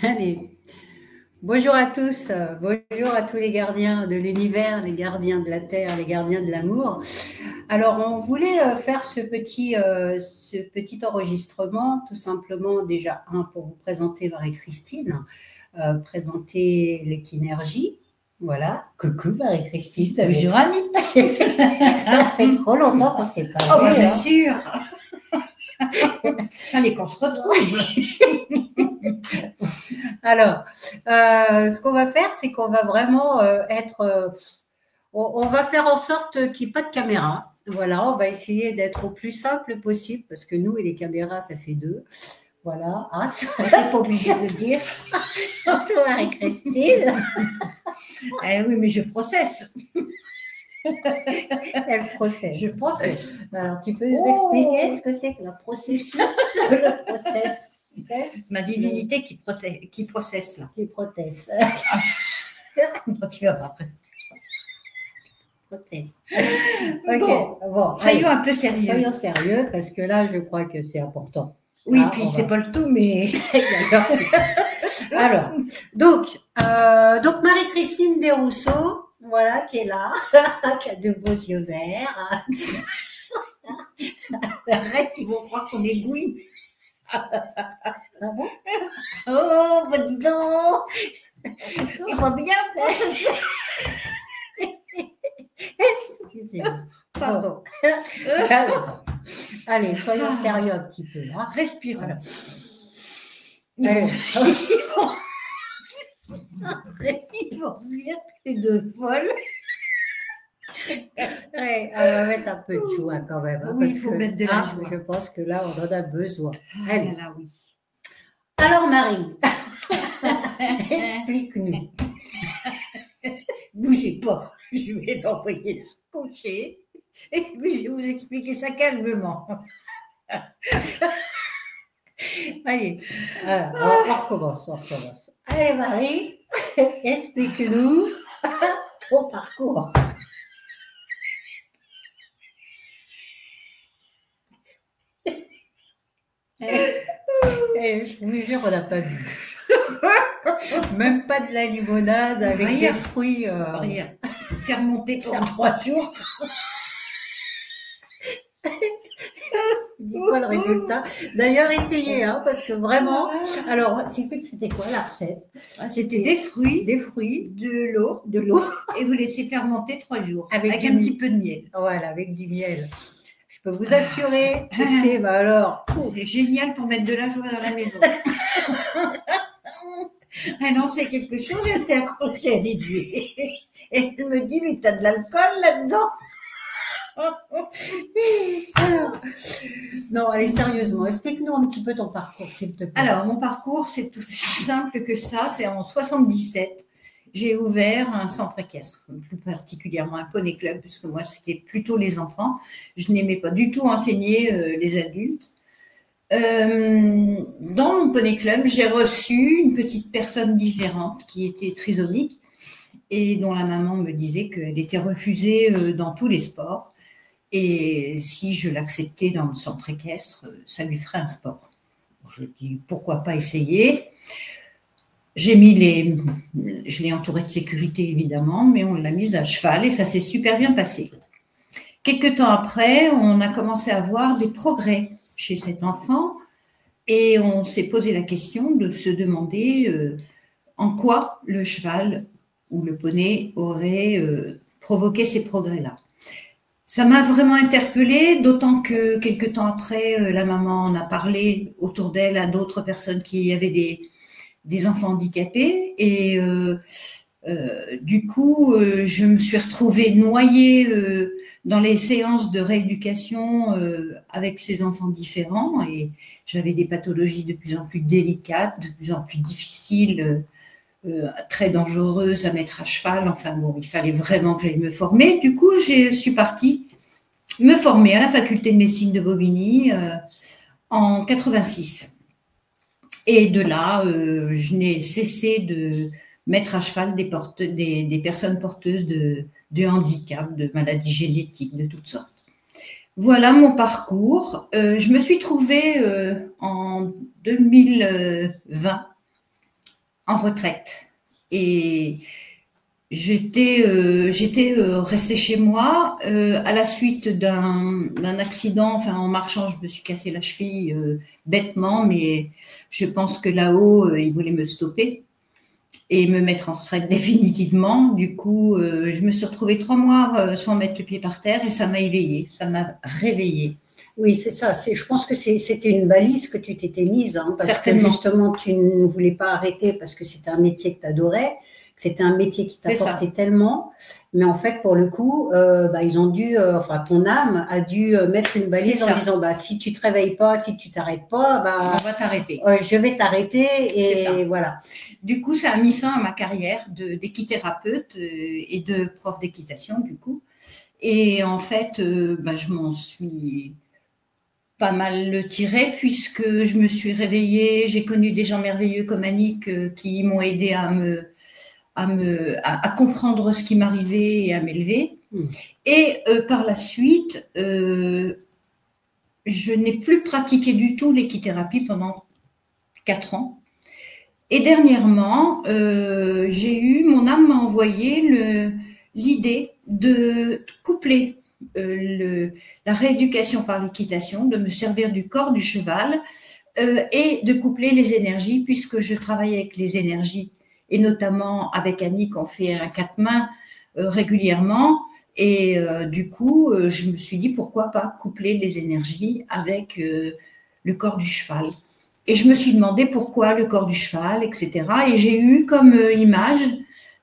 Allez, bonjour à tous, bonjour à tous les gardiens de l'univers, les gardiens de la terre, les gardiens de l'amour. Alors, on voulait faire ce petit enregistrement, tout simplement déjà, pour vous présenter Marie-Christine, présenter l'équinergie. Voilà, coucou Marie-Christine, ça bonjour Annie. Ça fait trop longtemps qu'on ne s'est pas vu. Oh, bien sûr. Allez, qu'on se retrouve. Alors, ce qu'on va faire, c'est qu'on va vraiment on va faire en sorte qu'il n'y ait pas de caméra. Voilà, on va essayer d'être au plus simple possible parce que nous et les caméras, ça fait deux. Voilà, hein, il faut obligé de le dire. Surtout Marie-Christine. Oui, mais je processe. Elle processe. Je processe. Alors, tu peux nous expliquer ce que c'est que le processus, le process? Ma divinité qui processe là. Qui proteste. Donc, tu vas voir. Proteste. Ok, bon, soyons un peu sérieux. Soyons sérieux parce que là, je crois que c'est important. Oui, là, puis c'est pas le tout, mais. Alors, donc Marie-Christine Desrousseaux, voilà, qui est là, qui a de beaux yeux verts. Arrête, ils vont croire qu'on est bouillis. Ah bon? Oh, bah dis donc. Il va bien. Excusez-moi. Pardon. Allez, soyons sérieux un petit peu. Hein. Respirons. Voilà. Ils vont dire que c'est de folle. Ouais, on va mettre un peu de joie quand même. Hein, oui, parce il faut que, mettre de la joie. Je pense que là, on en a besoin. Allez. Là, oui. Alors, Marie, explique-nous. Bougez pas, je vais l'envoyer se coucher et puis je vais vous expliquer ça calmement. Allez, on recommence. Allez, Marie, explique-nous ton parcours. Je vous jure, on n'a pas bu. Même pas de la limonade avec rien, des fruits. Rien. Faire monter pendant 3 jours. Dis quoi le résultat? D'ailleurs, essayez, hein, parce que vraiment. Alors, c'était quoi la recette? C'était des fruits, de l'eau, et vous laissez fermenter 3 jours avec un petit peu de miel. Voilà, avec du miel. Je peux vous assurer que c'est, alors, c'est génial pour mettre de la joie dans la maison. Elle en sait quelque chose, elle s'est accrochée à l'aiguille. Et elle me dit, mais t'as de l'alcool là-dedans? Alors, non, allez, sérieusement, explique-nous un petit peu ton parcours, s'il te plaît. Alors, mon parcours, c'est tout simple que ça. C'est en 77. J'ai ouvert un centre équestre, plus particulièrement un poney club, puisque moi, c'était plutôt les enfants. Je n'aimais pas du tout enseigner les adultes. Dans mon poney club, j'ai reçu une petite personne différente qui était trisomique et dont la maman me disait qu'elle était refusée dans tous les sports. Et si je l'acceptais dans le centre équestre, ça lui ferait un sport. Je dis, pourquoi pas essayer? Je l'ai entourée de sécurité évidemment, mais on l'a mise à cheval et ça s'est super bien passé. Quelque temps après, on a commencé à voir des progrès chez cet enfant et on s'est posé la question de se demander en quoi le cheval ou le poney aurait provoqué ces progrès-là. Ça m'a vraiment interpellée, d'autant que quelque temps après, la maman en a parlé autour d'elle à d'autres personnes qui avaient des enfants handicapés. Et du coup, je me suis retrouvée noyée dans les séances de rééducation avec ces enfants différents. Et j'avais des pathologies de plus en plus délicates, de plus en plus difficiles, très dangereuse à mettre à cheval. Enfin bon, il fallait vraiment que j'aille me former. Du coup, je suis partie me former à la faculté de médecine de Bobigny en 86. Et de là, je n'ai cessé de mettre à cheval des personnes porteuses de handicap, de maladies génétiques, de toutes sortes. Voilà mon parcours. Je me suis trouvée en 2020 en retraite. Et j'étais restée chez moi à la suite d'un accident. Enfin, en marchant, je me suis cassé la cheville bêtement, mais je pense que là-haut, ils voulaient me stopper et me mettre en retraite définitivement. Du coup, je me suis retrouvée 3 mois sans mettre le pied par terre et ça m'a éveillée, ça m'a réveillée. Oui, c'est ça. Je pense que c'était une balise que tu t'étais mise, hein, parce Certainement. que justement, tu ne voulais pas arrêter parce que c'était un métier que tu adorais, que c'était un métier qui t'apportait tellement. Mais en fait, pour le coup, ils ont dû, enfin, ton âme a dû mettre une balise en disant, si tu te réveilles pas, si tu t'arrêtes pas, on va t'arrêter. Je vais t'arrêter et voilà. Du coup, ça a mis fin à ma carrière d'équithérapeute et de prof d'équitation, du coup. Et en fait, je m'en suis pas mal tirée puisque je me suis réveillée. J'ai connu des gens merveilleux comme Annick qui m'ont aidée à comprendre ce qui m'arrivait et à m'élever. Et par la suite, je n'ai plus pratiqué du tout l'équithérapie pendant 4 ans. Et dernièrement, mon âme m'a envoyé l'idée de coupler la rééducation par l'équitation, de me servir du corps du cheval et de coupler les énergies, puisque je travaille avec les énergies, et notamment avec Annick, on fait un 4 mains régulièrement. Et du coup, je me suis dit, pourquoi pas coupler les énergies avec le corps du cheval. Et je me suis demandé pourquoi le corps du cheval, etc. Et j'ai eu comme image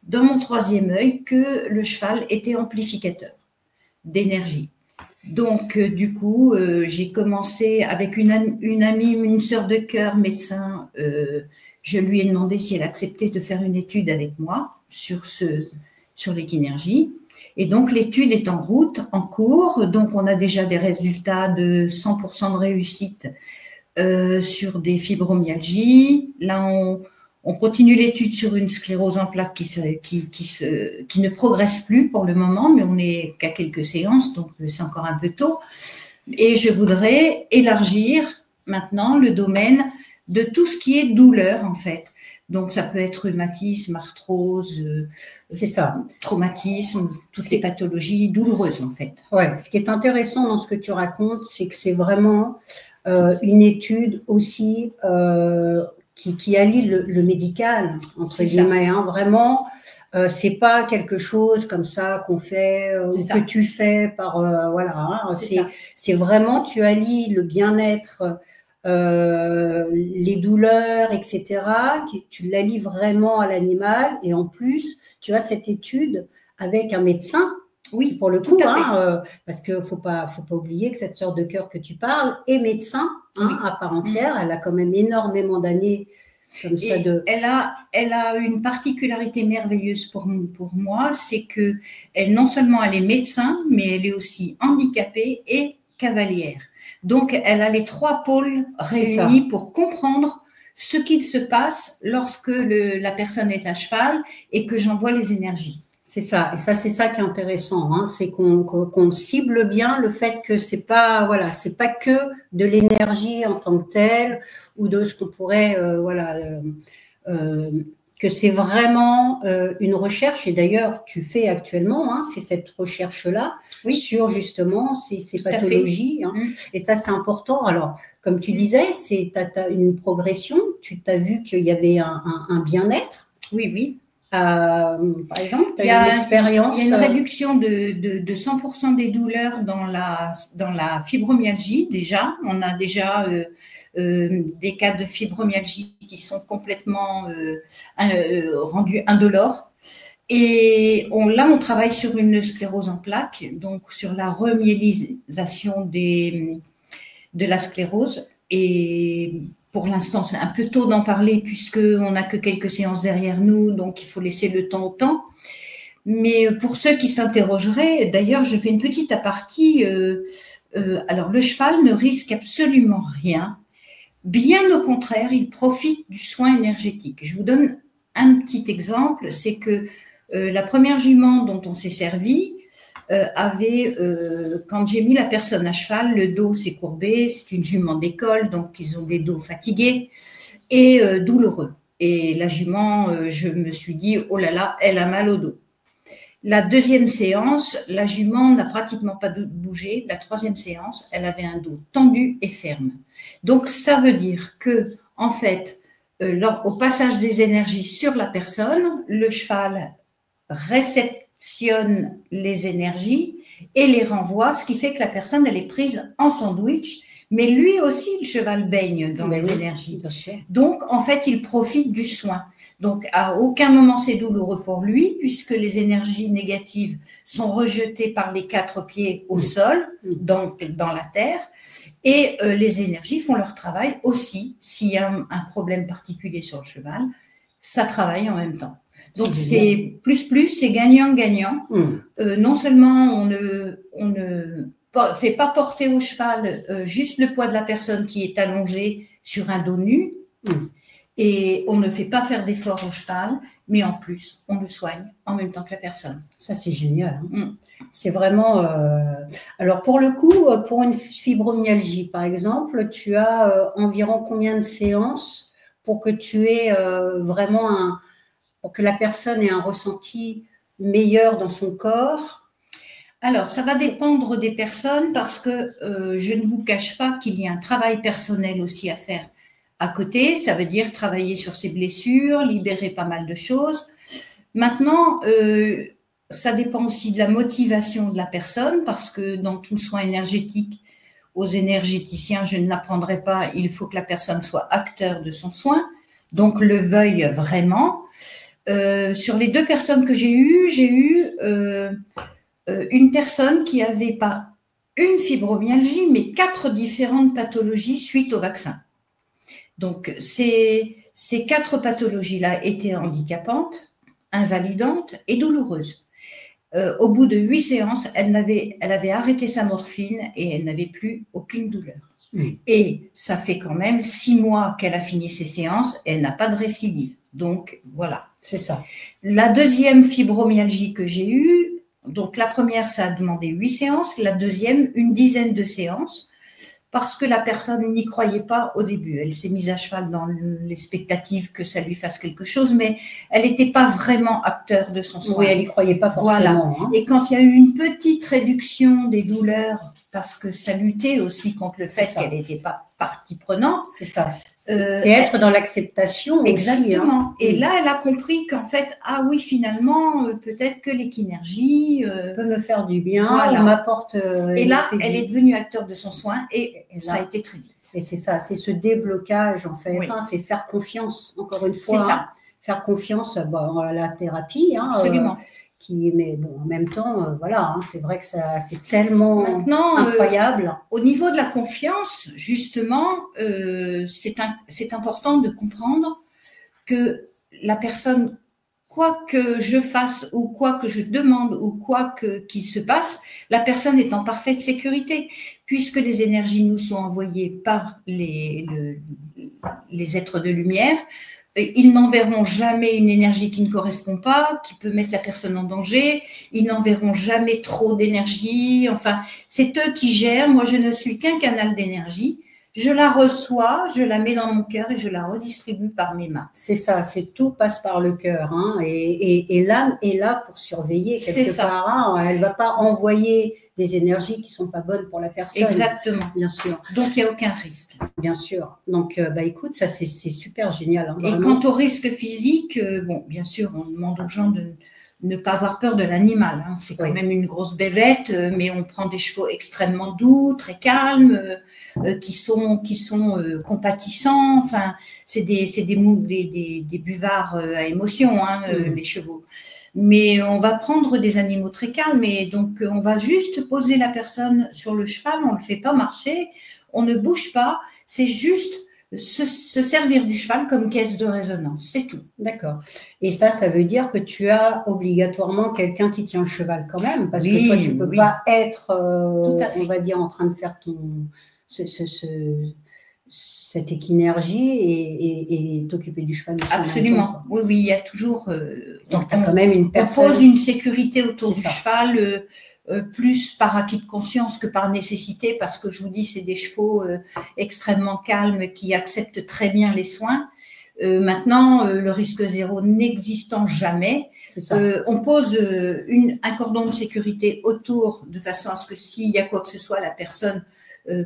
dans mon 3e œil que le cheval était amplificateur d'énergie. Donc, du coup, j'ai commencé avec une amie, une sœur de cœur, médecin. Je lui ai demandé si elle acceptait de faire une étude avec moi sur l'équinergie. Et donc, l'étude est en route, en cours. Donc, on a déjà des résultats de 100% de réussite sur des fibromyalgies. Là, on continue l'étude sur une sclérose en plaques qui ne progresse plus pour le moment, mais on n'est qu'à quelques séances, donc c'est encore un peu tôt. Et je voudrais élargir maintenant le domaine de tout ce qui est douleur, en fait. Donc, ça peut être rhumatisme, arthrose, c'est ça, traumatisme, toutes les pathologies douloureuses, en fait. Ouais, ce qui est intéressant dans ce que tu racontes, c'est que c'est vraiment une étude aussi qui allie le médical, entre guillemets, hein, vraiment. C'est pas quelque chose comme ça qu'on fait ou que tu fais par voilà. Hein, c'est vraiment, tu allies le bien-être, les douleurs, etc. Tu l'allies vraiment à l'animal et en plus, tu as cette étude avec un médecin. Oui, pour le coup, parce qu'il ne faut pas oublier que cette sœur de cœur que tu parles est médecin à part entière. Elle a quand même énormément d'années comme ça. Elle a une particularité merveilleuse pour moi, c'est que non seulement elle est médecin, mais elle est aussi handicapée et cavalière. Donc, elle a les 3 pôles réunis pour comprendre ce qu'il se passe lorsque la personne est à cheval et que j'envoie les énergies. C'est ça, et ça c'est ça qui est intéressant, hein, c'est qu'on cible bien le fait que c'est pas que de l'énergie en tant que telle ou de ce qu'on pourrait que c'est vraiment une recherche, et d'ailleurs tu fais actuellement, hein, c'est cette recherche-là sur justement ces pathologies, hein, et ça c'est important. Alors comme tu disais, t'as une progression, tu t'as vu qu'il y avait un bien-être. Oui. Par exemple, il y a une réduction de 100% des douleurs dans la fibromyalgie déjà. On a déjà des cas de fibromyalgie qui sont complètement rendus indolores. Et là, on travaille sur une sclérose en plaques, donc sur la remyélisation de la sclérose. Et pour l'instant, c'est un peu tôt d'en parler puisqu'on n'a que quelques séances derrière nous, donc il faut laisser le temps au temps. Mais pour ceux qui s'interrogeraient, d'ailleurs, je fais une petite apartie. Alors, le cheval ne risque absolument rien. Bien au contraire, il profite du soin énergétique. Je vous donne un petit exemple, c'est que la première jument dont on s'est servi avait, quand j'ai mis la personne à cheval, le dos s'est courbé, c'est une jument d'école, donc ils ont des dos fatigués et douloureux. Et la jument, je me suis dit, oh là là, elle a mal au dos. La deuxième séance, la jument n'a pratiquement pas bougé. La troisième séance, elle avait un dos tendu et ferme. Donc, ça veut dire que, en fait, au passage des énergies sur la personne, le cheval réceptionne les énergies et les renvoie, ce qui fait que la personne, elle est prise en sandwich. Mais lui aussi, le cheval baigne dans les énergies. Donc, en fait, il profite du soin. Donc, à aucun moment c'est douloureux pour lui, puisque les énergies négatives sont rejetées par les 4 pieds au sol, dans la terre, et les énergies font leur travail aussi. S'il y a un problème particulier sur le cheval, ça travaille en même temps. Donc, c'est plus, c'est gagnant-gagnant. Non seulement on ne fait pas porter au cheval juste le poids de la personne qui est allongée sur un dos nu, et on ne fait pas faire d'effort au cheval, mais en plus, on le soigne en même temps que la personne. Ça, c'est génial. C'est vraiment… Alors, pour le coup, pour une fibromyalgie, par exemple, tu as environ combien de séances pour que tu aies vraiment pour que la personne ait un ressenti meilleur dans son corps? Alors, ça va dépendre des personnes parce que je ne vous cache pas qu'il y a un travail personnel aussi à faire à côté. Ça veut dire travailler sur ses blessures, libérer pas mal de choses. Maintenant, ça dépend aussi de la motivation de la personne parce que dans tout soin énergétique, aux énergéticiens, je ne l'apprendrai pas, il faut que la personne soit acteur de son soin, donc le veuille vraiment. Sur les 2 personnes que j'ai eu une personne qui avait pas une fibromyalgie, mais 4 différentes pathologies suite au vaccin. Donc, ces 4 pathologies-là étaient handicapantes, invalidantes et douloureuses. Au bout de 8 séances, elle avait arrêté sa morphine et elle n'avait plus aucune douleur. Et ça fait quand même 6 mois qu'elle a fini ses séances et elle n'a pas de récidive. Donc, voilà. C'est ça. La deuxième fibromyalgie que j'ai eue, donc la première, ça a demandé 8 séances, la deuxième, une dizaine de séances, parce que la personne n'y croyait pas au début. Elle s'est mise à cheval dans l'expectative que ça lui fasse quelque chose, mais elle n'était pas vraiment acteur de son soin. Oui, elle n'y croyait pas forcément. Voilà. Et quand il y a eu une petite réduction des douleurs, parce que ça luttait aussi contre le fait qu'elle n'était pas partie prenante. C'est ça. C'est être dans l'acceptation. Exactement. Aussi, hein. Et là, elle a compris qu'en fait, ah oui, finalement, peut-être que l'équinergie peut me faire du bien, voilà. M'apporte. Et là, elle est devenue acteur de son soin et ça a été très vite. Et c'est ça, c'est ce déblocage en fait. Hein, c'est faire confiance, encore une fois. C'est ça. Hein, faire confiance à la thérapie. Hein, absolument. Mais bon, en même temps, voilà, hein, c'est vrai que c'est tellement incroyable. Au niveau de la confiance, justement, c'est important de comprendre que la personne, quoi que je fasse ou quoi que je demande ou quoi qu'il se passe, la personne est en parfaite sécurité, puisque les énergies nous sont envoyées par les êtres de lumière. Ils n'enverront jamais une énergie qui ne correspond pas, qui peut mettre la personne en danger. Ils n'enverront jamais trop d'énergie. Enfin, c'est eux qui gèrent. Moi, je ne suis qu'un canal d'énergie. Je la reçois, je la mets dans mon cœur et je la redistribue par mes mains. C'est ça, tout passe par le cœur. Hein, et l'âme est là pour surveiller quelque part. Hein, elle ne va pas envoyer des énergies qui ne sont pas bonnes pour la personne. Exactement. Bien sûr. Donc, il n'y a aucun risque. Bien sûr. Donc, écoute, ça, c'est super génial. Hein, et quant au risque physique, bon, bien sûr, on demande aux gens de ne pas avoir peur de l'animal. Hein. C'est quand même une grosse bébête, mais on prend des chevaux extrêmement doux, très calmes, qui sont compatissants. Enfin, c'est des buvards à émotion, hein, les chevaux. Mais on va prendre des animaux très calmes et donc on va juste poser la personne sur le cheval, on ne le fait pas marcher, on ne bouge pas, c'est juste se servir du cheval comme caisse de résonance, c'est tout. D'accord. Et ça veut dire que tu as obligatoirement quelqu'un qui tient le cheval quand même, parce que toi, tu ne peux pas être, on va dire, en train de faire cette équinergie et t'occuper du cheval. Absolument. Oui, il y a toujours… donc, tu as quand même une personne… On pose une sécurité autour du cheval, plus par acquis de conscience que par nécessité, parce que je vous dis, c'est des chevaux extrêmement calmes qui acceptent très bien les soins. Maintenant, le risque zéro n'existant jamais, on pose un cordon de sécurité autour de façon à ce que s'il y a quoi que ce soit, la personne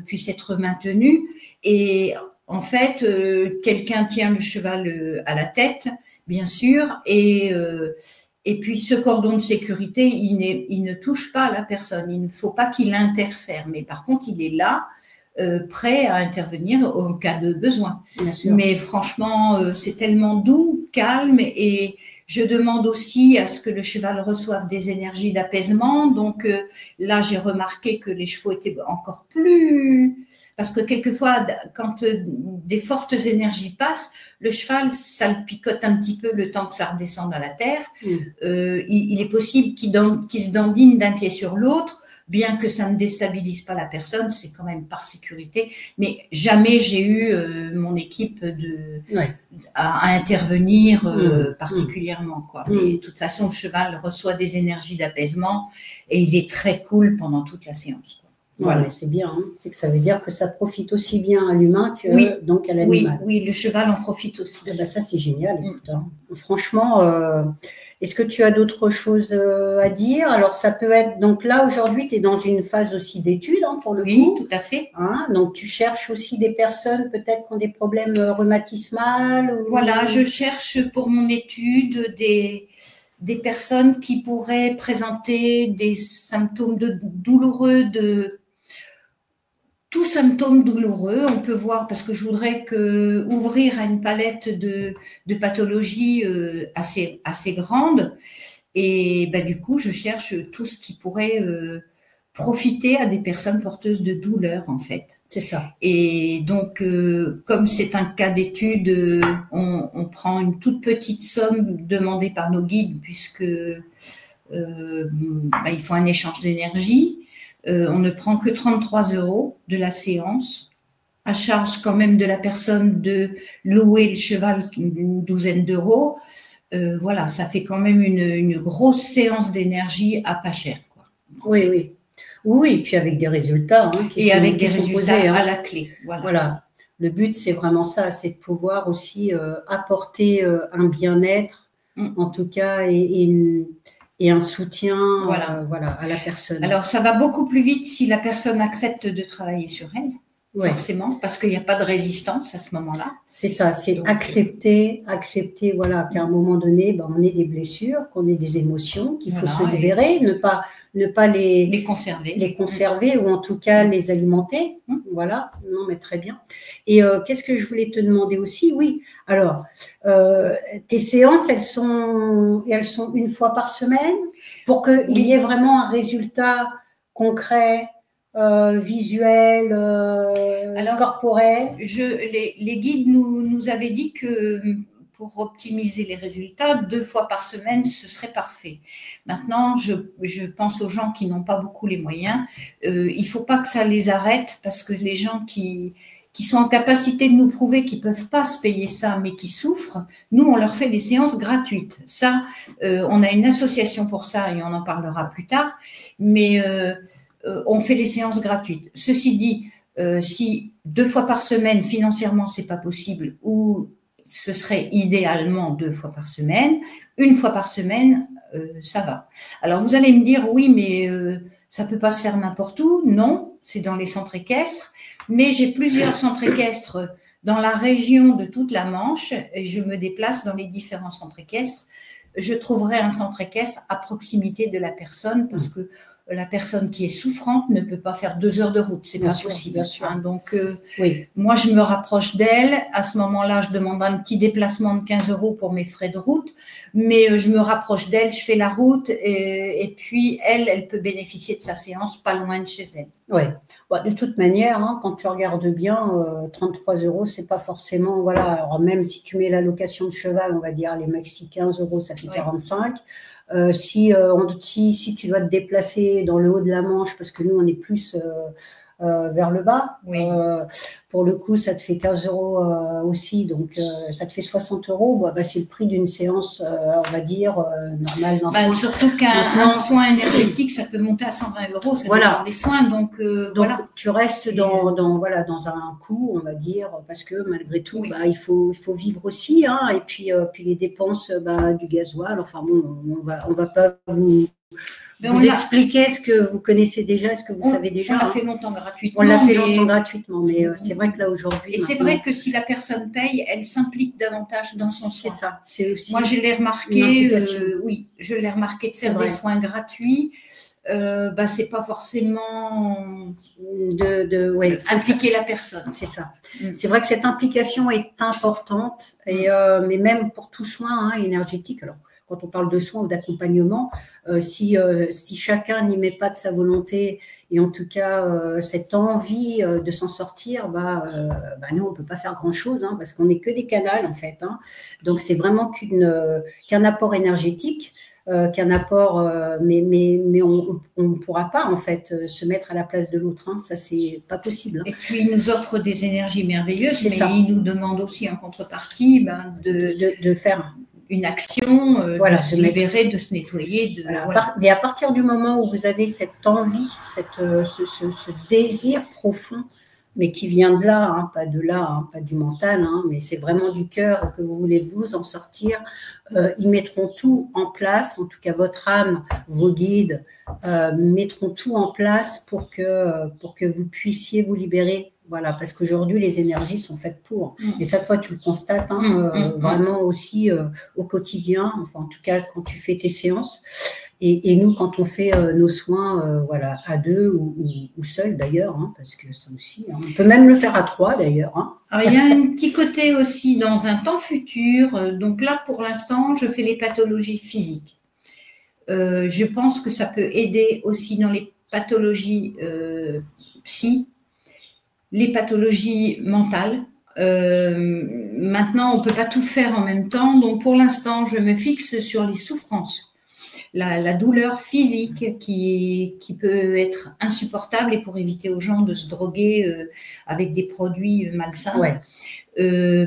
puisse être maintenue. Et en fait, quelqu'un tient le cheval à la tête, bien sûr, et puis ce cordon de sécurité, il ne touche pas la personne. Il ne faut pas qu'il interfère, mais par contre, il est là, prêt à intervenir en cas de besoin. Mais franchement, c'est tellement doux, calme, et je demande aussi à ce que le cheval reçoive des énergies d'apaisement. Donc là, j'ai remarqué que les chevaux étaient encore plus... Parce que quelquefois, quand des fortes énergies passent, le cheval, ça le picote un petit peu le temps que ça redescende à la terre. Il est possible qu'il se dandine d'un pied sur l'autre, bien que ça ne déstabilise pas la personne, c'est quand même par sécurité. Mais jamais j'ai eu mon équipe à intervenir particulièrement, quoi. Mais de toute façon, le cheval reçoit des énergies d'apaisement et il est très cool pendant toute la séance, quoi. Voilà, c'est bien. Hein. C'est que ça veut dire que ça profite aussi bien à l'humain que donc à l'animal. Oui, le cheval en profite aussi. Ben, ça, c'est génial. Écoute, hein. Franchement, est-ce que tu as d'autres choses à dire? Alors, ça peut être... Donc là, aujourd'hui, tu es dans une phase aussi d'études, hein, pour le coup. Oui, tout à fait. Hein, donc, tu cherches aussi des personnes peut-être qui ont des problèmes rhumatismales ou... Voilà, je cherche pour mon étude des personnes qui pourraient présenter des symptômes douloureux tout symptôme douloureux, on peut voir, parce que je voudrais ouvrir à une palette de pathologies assez grande. Et bah, du coup, je cherche tout ce qui pourrait profiter à des personnes porteuses de douleurs, en fait. C'est ça. Et donc, comme c'est un cas d'étude, on prend une toute petite somme demandée par nos guides, puisque il faut un échange d'énergie. On ne prend que 33 € de la séance, à charge quand même de la personne de louer le cheval une douzaine d'euros. Voilà, ça fait quand même une grosse séance d'énergie à pas cher, quoi. Oui, et puis avec des résultats. Hein, avec des résultats à la clé. Voilà. Le but, c'est vraiment ça, c'est de pouvoir aussi apporter un bien-être, en tout cas, et un soutien à la personne. Alors, ça va beaucoup plus vite si la personne accepte de travailler sur elle, forcément, parce qu'il n'y a pas de résistance à ce moment-là. C'est ça, c'est accepter voilà, qu'à un moment donné, on ait des blessures, qu'on ait des émotions, qu'il faut se libérer, ne pas les conserver ou en tout cas les alimenter. Voilà, non mais très bien. Et qu'est-ce que je voulais te demander aussi? Oui, alors, tes séances, elles sont une fois par semaine pour qu'il y ait vraiment un résultat concret, visuel, corporel. Les guides nous avaient dit que pour optimiser les résultats, 2 fois par semaine, ce serait parfait. Maintenant, je pense aux gens qui n'ont pas beaucoup les moyens. Il ne faut pas que ça les arrête, parce que les gens qui sont en capacité de nous prouver qu'ils ne peuvent pas se payer ça, mais qui souffrent, nous, on leur fait des séances gratuites. Ça, on a une association pour ça et on en parlera plus tard, mais on fait les séances gratuites. Ceci dit, si 2 fois par semaine, financièrement, ce n'est pas possible, ou ce serait idéalement 2 fois par semaine, 1 fois par semaine, ça va. Alors, vous allez me dire, oui, mais ça ne peut pas se faire n'importe où. Non, c'est dans les centres équestres. Mais j'ai plusieurs centres équestres dans la région de toute la Manche et je me déplace dans les différents centres équestres. Je trouverai un centre équestre à proximité de la personne parce que la personne qui est souffrante ne peut pas faire 2 heures de route, c'est pas possible. Bien sûr. Hein, donc, moi, je me rapproche d'elle. À ce moment-là, je demande un petit déplacement de 15 € pour mes frais de route, mais je me rapproche d'elle, je fais la route et puis elle peut bénéficier de sa séance pas loin de chez elle. Oui. De toute manière, hein, quand tu regardes bien, 33 €, c'est pas forcément, voilà. Alors même si tu mets la location de cheval, on va dire les maxi 15 €, ça fait 45. Si tu dois te déplacer dans le haut de la Manche, parce que nous on est plus vers le bas. Oui. Pour le coup, ça te fait 15 euros aussi, donc ça te fait 60 euros. Bah, c'est le prix d'une séance, on va dire, normale d'un soin. Surtout qu'un soin énergétique, ça peut monter à 120 euros, ça dépend des soins. Donc voilà. Tu restes dans un coût, on va dire, parce que malgré tout, il faut vivre aussi, hein, et puis les dépenses du gasoil. Enfin bon, on va pas vous expliquer ce que vous connaissez déjà, ce que vous savez déjà. On l'a fait longtemps gratuitement. On l'a fait longtemps gratuitement, mais c'est vrai que là aujourd'hui. Et c'est vrai que si la personne paye, elle s'implique davantage dans son soin. C'est ça. C'est aussi. Moi, je l'ai remarqué. Oui, je l'ai remarqué de faire des soins gratuits. C'est pas forcément impliquer la personne. C'est ça. C'est vrai que cette implication est importante, mais même pour tout soin énergétique. Alors, quand on parle de soins ou d'accompagnement, si chacun n'y met pas de sa volonté et en tout cas cette envie de s'en sortir, nous on peut pas faire grand chose, hein, parce qu'on n'est que des canals en fait. Hein. Donc c'est vraiment qu'un apport énergétique. Qu'un apport, mais on ne pourra pas en fait se mettre à la place de l'autre, hein, ça c'est pas possible. Hein. Et puis il nous offre des énergies merveilleuses, mais il nous demande aussi en contrepartie de faire une action, de se libérer, de se nettoyer. Et à partir du moment où vous avez cette envie, ce désir profond, mais qui vient de là, hein, pas pas du mental, hein, mais c'est vraiment du cœur que vous voulez vous en sortir. Ils mettront tout en place, en tout cas votre âme, vos guides mettront tout en place pour que vous puissiez vous libérer. Voilà, parce qu'aujourd'hui les énergies sont faites pour. Et ça, toi, tu le constates vraiment aussi au quotidien. Enfin, en tout cas, quand tu fais tes séances. Et nous, quand on fait nos soins, à deux ou seul d'ailleurs, hein, parce que ça aussi, hein, on peut même le faire à trois d'ailleurs. Hein. Alors, il y a un petit côté aussi dans un temps futur. Donc là, pour l'instant, je fais les pathologies physiques. Je pense que ça peut aider aussi dans les pathologies psy, les pathologies mentales. Maintenant, on ne peut pas tout faire en même temps. Donc, pour l'instant, je me fixe sur les souffrances. La douleur physique qui peut être insupportable, et pour éviter aux gens de se droguer avec des produits malsains.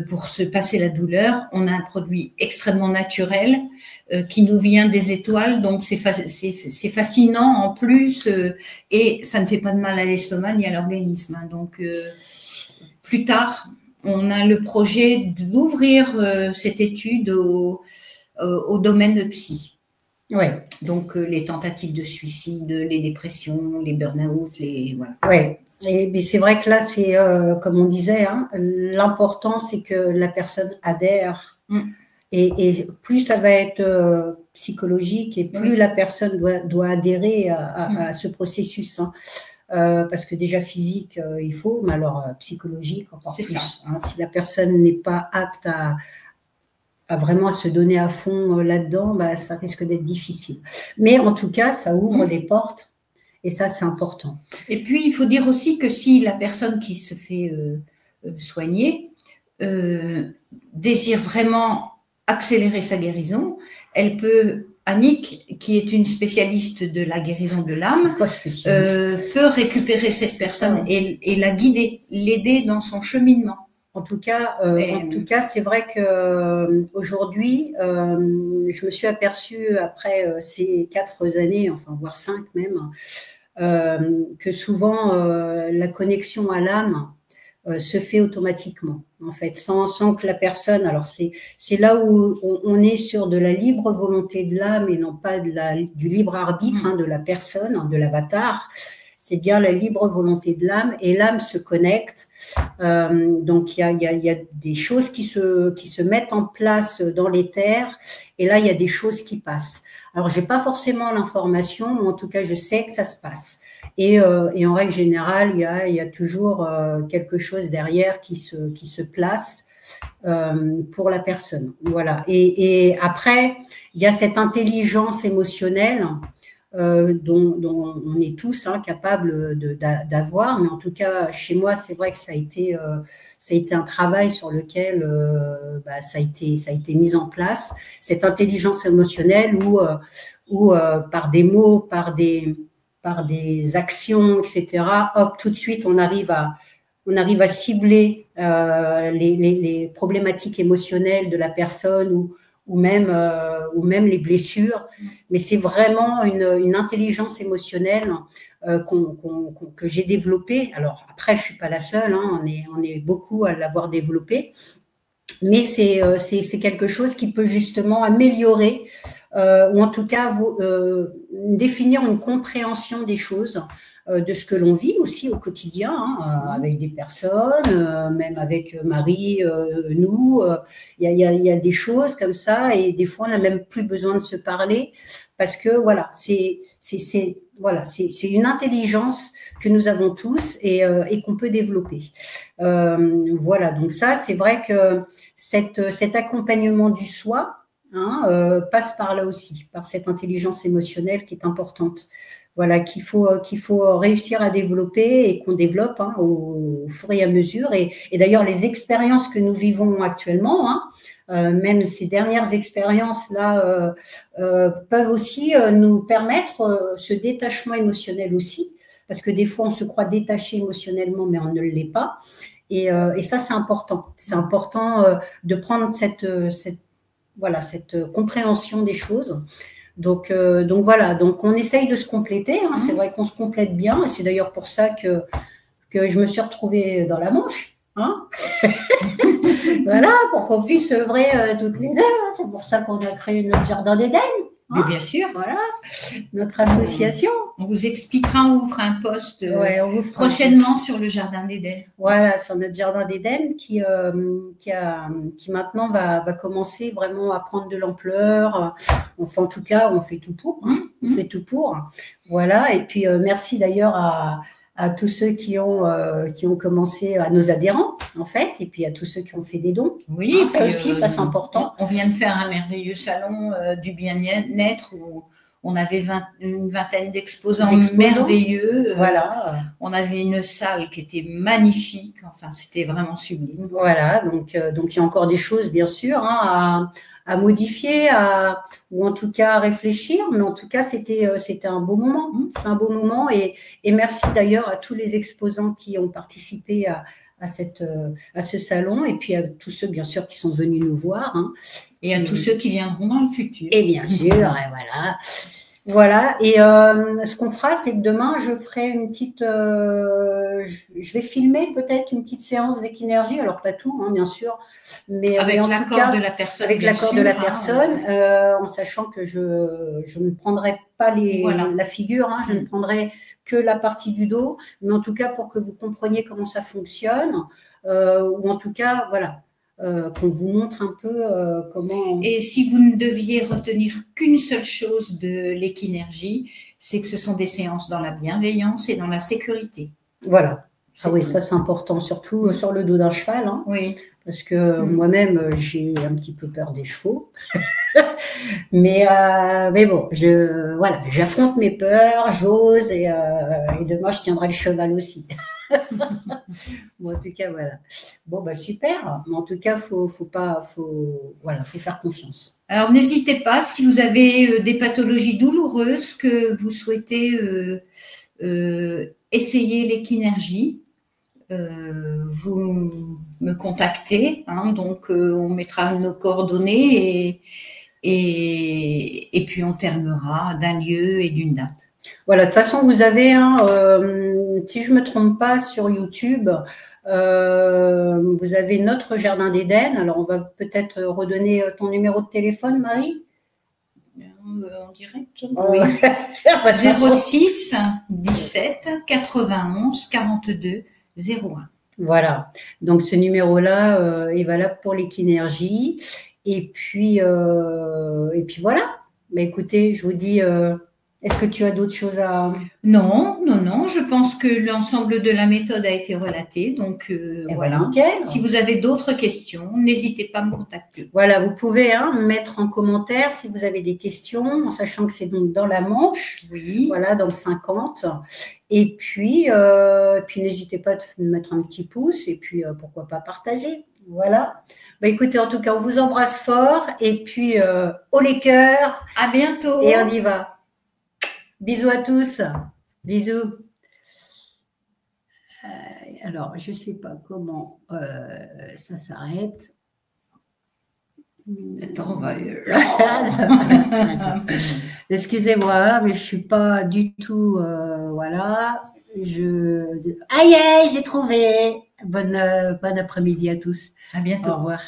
Pour se passer la douleur, on a un produit extrêmement naturel qui nous vient des étoiles, donc c'est fascinant en plus, et ça ne fait pas de mal à l'estomac ni à l'organisme. Donc plus tard, on a le projet d'ouvrir cette étude au domaine de psy. Donc les tentatives de suicide, les dépressions, les burn-out, voilà. Mais c'est vrai que là, c'est comme on disait, hein, l'important c'est que la personne adhère. Et plus ça va être psychologique, et plus la personne doit adhérer à ce processus. Hein. Parce que déjà physique, il faut, mais alors psychologique encore plus. Hein, si la personne n'est pas apte à vraiment se donner à fond là-dedans, ça risque d'être difficile. Mais en tout cas, ça ouvre des portes, et ça, c'est important. Et puis, il faut dire aussi que si la personne qui se fait soigner désire vraiment accélérer sa guérison, elle peut, Annick, qui est une spécialiste de la guérison de l'âme, peut récupérer cette personne et la guider, l'aider dans son cheminement. En tout cas, c'est vrai que aujourd'hui, je me suis aperçue après ces 4 années, enfin voire 5 même, que souvent la connexion à l'âme se fait automatiquement, en fait, sans que la personne. Alors c'est là où on est sur de la libre volonté de l'âme et non pas du libre arbitre de la personne, de l'avatar. C'est bien la libre volonté de l'âme, et l'âme se connecte. Donc il y a des choses qui se mettent en place dans l'éther, et là il y a des choses qui passent. Alors j'ai pas forcément l'information, mais en tout cas je sais que ça se passe. Et en règle générale, il y a toujours quelque chose derrière qui se place pour la personne. Voilà. Et après, il y a cette intelligence émotionnelle dont on est tous capables d'avoir, mais en tout cas chez moi, c'est vrai que ça a été un travail sur lequel ça a été mis en place, cette intelligence émotionnelle où par des mots, par des par des actions, etc., hop, tout de suite, on arrive à cibler les problématiques émotionnelles de la personne ou même les blessures. Mais c'est vraiment une intelligence émotionnelle que j'ai développée. Alors après, je suis pas la seule, hein, on est beaucoup à l'avoir développée. Mais c'est quelque chose qui peut justement améliorer ou en tout cas définir une compréhension des choses, de ce que l'on vit aussi au quotidien, hein, avec des personnes, même avec Marie, nous. Il y a des choses comme ça et des fois on n'a même plus besoin de se parler parce que voilà, c'est une intelligence que nous avons tous et qu'on peut développer. Voilà, donc ça, c'est vrai que cet accompagnement du soi, hein, passe par là aussi, par cette intelligence émotionnelle qui est importante. Voilà, qu'il faut réussir à développer et qu'on développe, hein, au fur et à mesure. Et d'ailleurs, les expériences que nous vivons actuellement, hein, même ces dernières expériences-là, peuvent aussi nous permettre ce détachement émotionnel aussi, parce que des fois, on se croit détaché émotionnellement, mais on ne l'est pas. Et ça, c'est important. C'est important de prendre cette compréhension des choses. Donc voilà, donc on essaye de se compléter, hein. C'est vrai qu'on se complète bien, et c'est d'ailleurs pour ça que je me suis retrouvée dans la Manche, hein. Voilà, pour qu'on puisse œuvrer toutes les deux, hein. C'est pour ça qu'on a créé notre Jardin d'Éden. Mais bien sûr. Voilà, notre association. On vous expliquera, on vous fera un post prochainement sur le Jardin d'Éden. Voilà, sur notre Jardin d'Éden qui maintenant va commencer vraiment à prendre de l'ampleur. Enfin, en tout cas, on fait tout pour. Hein. On fait tout pour. Voilà, et puis merci d'ailleurs à tous ceux qui ont commencé, à nos adhérents, en fait, et puis à tous ceux qui ont fait des dons. Oui, hein, ça aussi, ça c'est important. On vient de faire un merveilleux salon du bien-être où on avait une vingtaine d'exposants merveilleux. Voilà. On avait une salle qui était magnifique. Enfin, c'était vraiment sublime. Voilà, donc il y a encore des choses, bien sûr, hein, à modifier, ou en tout cas à réfléchir, mais en tout cas c'était un beau moment, c'était un beau moment et merci d'ailleurs à tous les exposants qui ont participé à ce salon et puis à tous ceux bien sûr qui sont venus nous voir, hein, et à tous ceux qui viendront dans le futur. Et bien sûr, et voilà. Et ce qu'on fera, c'est que demain, je ferai une petite, je vais filmer peut-être une petite séance d'équinergie. Alors pas tout, hein, bien sûr, mais avec en l'accord tout cas, de la personne. avec l'accord de la personne, en sachant que je ne prendrai pas la figure, hein, je ne prendrai que la partie du dos, mais en tout cas pour que vous compreniez comment ça fonctionne, ou en tout cas, voilà. Qu'on vous montre un peu comment… Et si vous ne deviez retenir qu'une seule chose de l'équinergie, c'est que ce sont des séances dans la bienveillance et dans la sécurité. Voilà. Ah oui, ça c'est important, surtout sur le dos d'un cheval. Hein, oui. Parce que moi-même, j'ai un petit peu peur des chevaux. mais bon, j'affronte mes peurs, j'ose et demain je tiendrai le cheval aussi. Bon, en tout cas, voilà. Bon, bah super. Mais en tout cas, faut faire confiance. Alors, n'hésitez pas, si vous avez des pathologies douloureuses que vous souhaitez essayer l'équinergie, vous me contactez. Hein, donc, on mettra nos coordonnées et puis on terminera d'un lieu et d'une date. Voilà, de toute façon, vous avez, si je ne me trompe pas, sur YouTube, vous avez notre Jardin d'Éden. Alors, on va peut-être redonner ton numéro de téléphone, Marie. En direct. Oui. 06 17 91 42 01. Voilà. Donc, ce numéro-là est valable pour l'équinergie. Et puis voilà. Mais écoutez, je vous dis… Est-ce que tu as d'autres choses à… Non. Je pense que l'ensemble de la méthode a été relaté. Donc, voilà. Nickel. Si vous avez d'autres questions, n'hésitez pas à me contacter. Voilà, vous pouvez mettre en commentaire si vous avez des questions, en sachant que c'est donc dans la Manche. Oui. Voilà, dans le 50. Et puis n'hésitez pas à mettre un petit pouce et puis pourquoi pas partager. Voilà. Bah, écoutez, en tout cas, on vous embrasse fort et puis haut les cœurs. À bientôt. Et on y va. Bisous à tous. Bisous. Alors, je ne sais pas comment ça s'arrête. Attends, on va... Excusez-moi, mais je ne suis pas du tout... voilà. Aïe, j'ai trouvé. Bon après-midi à tous. À bientôt. Au revoir.